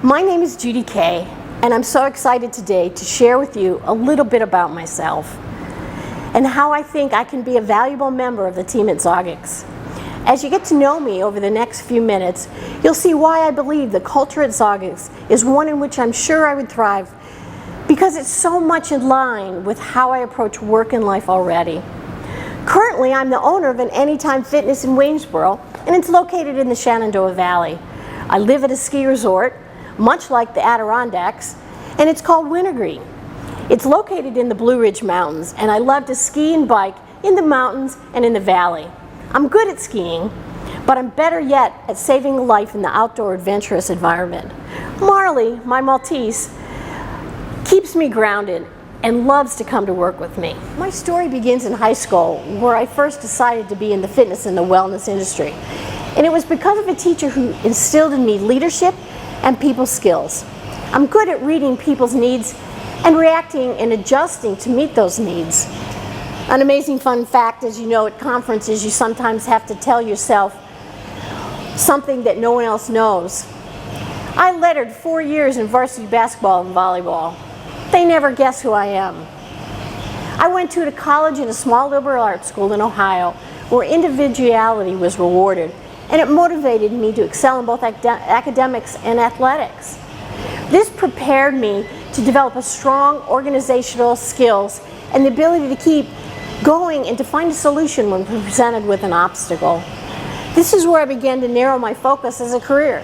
My name is Judi Kay, and I'm so excited today to share with you a little bit about myself and how I think I can be a valuable member of the team at Zogix. As you get to know me over the next few minutes, you'll see why I believe the culture at Zogix is one in which I'm sure I would thrive, because it's so much in line with how I approach work and life already. Currently, I'm the owner of an Anytime Fitness in Waynesboro, and it's located in the Shenandoah Valley. I live at a ski resort, much like the Adirondacks, and it's called Wintergreen. It's located in the Blue Ridge Mountains, and I love to ski and bike in the mountains and in the valley. I'm good at skiing, but I'm better yet at saving a life in the outdoor adventurous environment. Marley, my Maltese, keeps me grounded and loves to come to work with me. My story begins in high school, where I first decided to be in the fitness and the wellness industry. And it was because of a teacher who instilled in me leadership and people skills. I'm good at reading people's needs and reacting and adjusting to meet those needs. An amazing fun fact, as you know, at conferences you sometimes have to tell yourself something that no one else knows. I lettered 4 years in varsity basketball and volleyball. They never guess who I am. I went to a college in a small liberal arts school in Ohio where individuality was rewarded, and it motivated me to excel in both academics and athletics. This prepared me to develop a strong organizational skills and the ability to keep going and to find a solution when presented with an obstacle. This is where I began to narrow my focus as a career.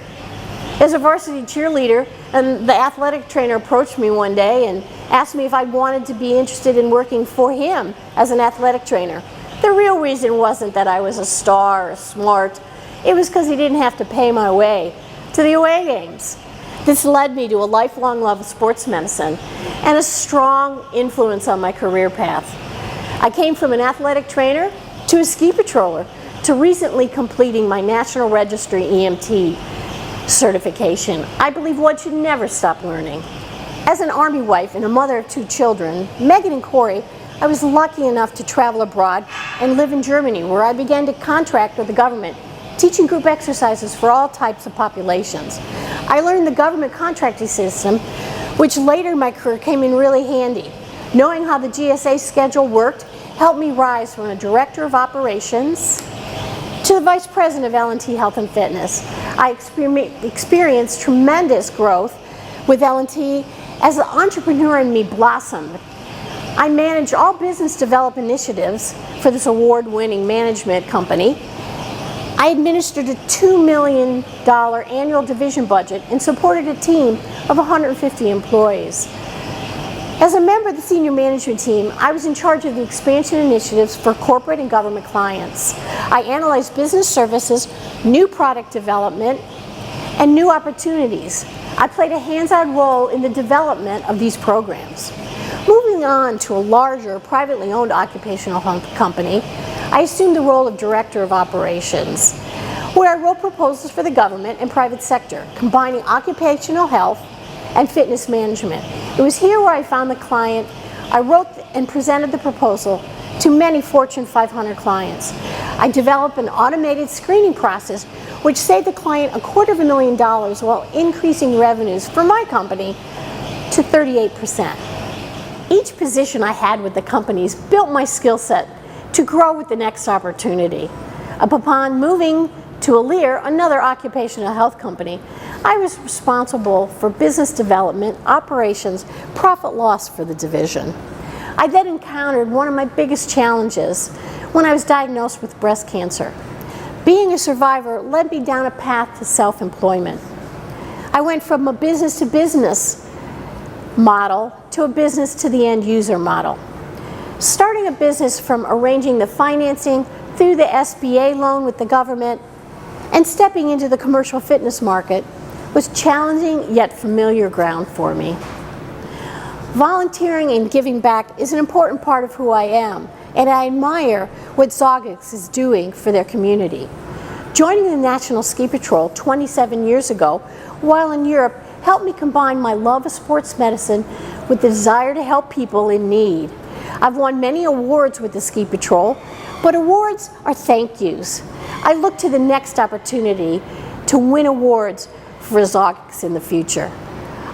As a varsity cheerleader, and the athletic trainer approached me one day and asked me if I wanted to be interested in working for him as an athletic trainer. The real reason wasn't that I was a star or smart. It was because he didn't have to pay my way to the away games. This led me to a lifelong love of sports medicine and a strong influence on my career path. I came from an athletic trainer to a ski patroller to recently completing my National Registry EMT certification. I believe one should never stop learning. As an Army wife and a mother of 2 children, Megan and Corey, I was lucky enough to travel abroad and live in Germany, where I began to contract with the government, teaching group exercises for all types of populations. I learned the government contracting system, which later in my career came in really handy. Knowing how the GSA schedule worked helped me rise from a director of operations to the vice president of L&T Health and Fitness. I experienced tremendous growth with L&T as the entrepreneur in me blossomed. I managed all business development initiatives for this award-winning management company. I administered a $2 million annual division budget and supported a team of 150 employees. As a member of the senior management team, I was in charge of the expansion initiatives for corporate and government clients. I analyzed business services, new product development, and new opportunities. I played a hands-on role in the development of these programs. Moving on to a larger, privately owned occupational health company, I assumed the role of Director of Operations, where I wrote proposals for the government and private sector, combining occupational health and fitness management. It was here where I found the client. I wrote and presented the proposal to many Fortune 500 clients. I developed an automated screening process which saved the client $250,000 while increasing revenues for my company to 38%. Each position I had with the companies built my skill set to grow with the next opportunity. Upon moving to Alere, another occupational health company, I was responsible for business development, operations, profit loss for the division. I then encountered one of my biggest challenges when I was diagnosed with breast cancer. Being a survivor led me down a path to self-employment. I went from a business-to-business model to a business-to-the-end user model. Starting a business from arranging the financing through the SBA loan with the government and stepping into the commercial fitness market was challenging yet familiar ground for me. Volunteering and giving back is an important part of who I am, and I admire what Zogix is doing for their community. Joining the National Ski Patrol 27 years ago while in Europe helped me combine my love of sports medicine with the desire to help people in need. I've won many awards with the Ski Patrol, but awards are thank yous. I look to the next opportunity to win awards for Zogics in the future.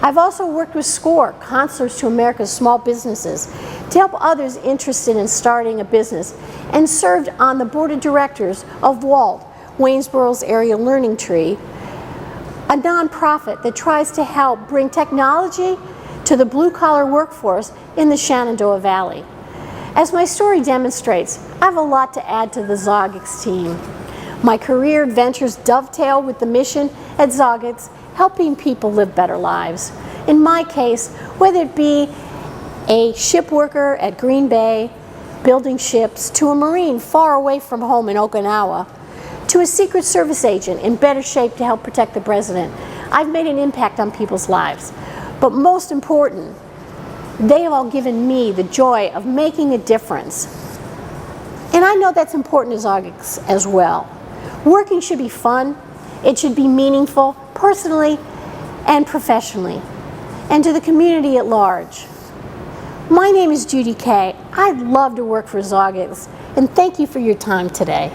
I've also worked with SCORE, Counselors to America's Small Businesses, to help others interested in starting a business, and served on the board of directors of WALT, Waynesboro's Area Learning Tree, a nonprofit that tries to help bring technology to the blue-collar workforce in the Shenandoah Valley. As my story demonstrates, I have a lot to add to the Zogics team. My career adventures dovetail with the mission at Zogics, helping people live better lives. In my case, whether it be a ship worker at Green Bay, building ships, to a Marine far away from home in Okinawa, to a Secret Service agent in better shape to help protect the President, I've made an impact on people's lives. But most important, they have all given me the joy of making a difference. And I know that's important to Zogics as well. Working should be fun, it should be meaningful, personally and professionally, and to the community at large. My name is Judi Kay. I'd love to work for Zogics, and thank you for your time today.